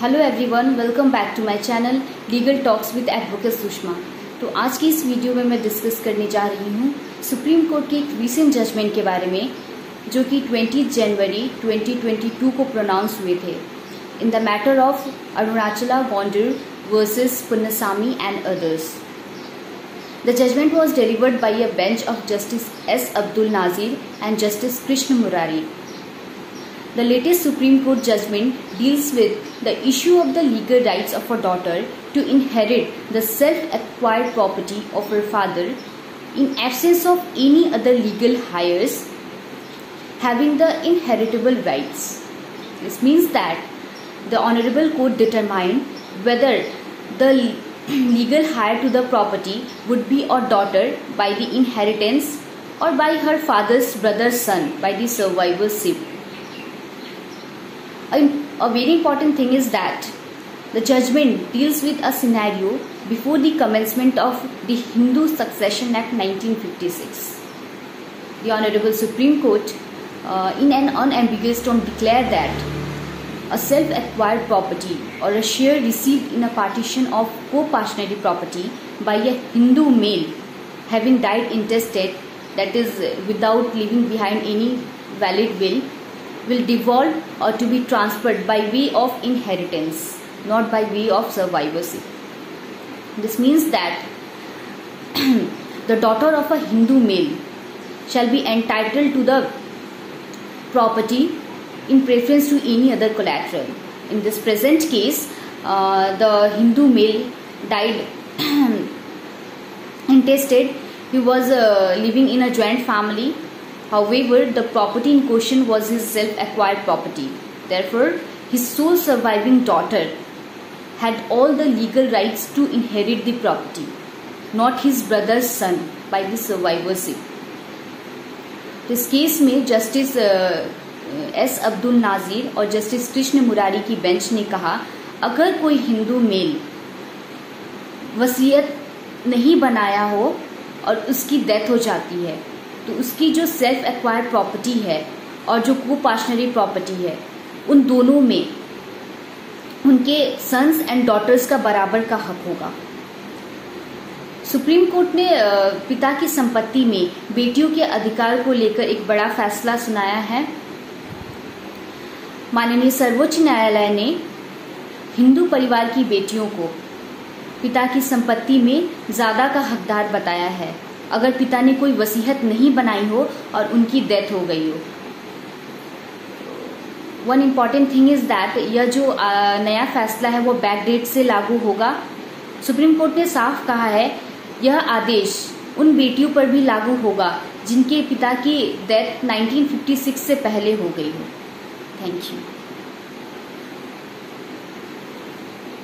Hello everyone, welcome back to my channel legal talks with advocate Sushma. तो आज की इस वीडियो में मैं डिस्कस करने जा रही हूँ सुप्रीम कोर्ट के एक रीसेंट जजमेंट के बारे में जो कि 20 जनवरी 2022 को प्रोनाउंस हुए थे in the matter of Arunachala Gounder versus Ponnusamy and others. The judgment was delivered by a bench of Justice S. Abdul Nazir and Justice Krishna Murari. The latest Supreme Court judgment deals with the issue of the legal rights of a daughter to inherit the self-acquired property of her father in absence of any other legal heirs having the inheritable rights. This means that the Honorable Court determined whether the legal heir to the property would be a daughter by the inheritance or by her father's brother's son by the survivorship. A very important thing is that the judgment deals with a scenario before the commencement of the Hindu Succession Act 1956. The Honorable Supreme Court in an unambiguous tone declared that a self-acquired property or a share received in a partition of co-partitionary property by a Hindu male having died intestate, that is without leaving behind any valid will devolve or to be transferred by way of inheritance, not by way of survivorship. This means that the daughter of a Hindu male shall be entitled to the property in preference to any other collateral. In this present case, the Hindu male died intestate. He was living in a joint family. However, the property in question was his self-acquired property. Therefore, his sole surviving daughter had all the legal rights to inherit the property, not his brother's son by the survivorship. इस case में justice S Abdul नाजिर और justice Krishna Murari की bench ने कहा, अगर कोई Hindu mail वसीयत नहीं बनाया हो और उसकी डेथ हो जाती है तो उसकी जो सेल्फ एक्वायर्ड प्रॉपर्टी है और जो को पार्शनरी प्रॉपर्टी है उन दोनों में उनके सन्स एंड डॉटर्स का बराबर का हक होगा। सुप्रीम कोर्ट ने पिता की संपत्ति में बेटियों के अधिकार को लेकर एक बड़ा फैसला सुनाया है। माननीय सर्वोच्च न्यायालय ने हिंदू परिवार की बेटियों को पिता की संपत्ति में ज्यादा का हकदार बताया है अगर पिता ने कोई वसीयत नहीं बनाई हो और उनकी डेथ हो गई हो। One important thing is that यह जो नया फैसला है वो बैक डेट से लागू होगा। सुप्रीम कोर्ट ने साफ कहा है यह आदेश उन बेटियों पर भी लागू होगा जिनके पिता की डेथ 1956 से पहले हो गई हो। Thank you.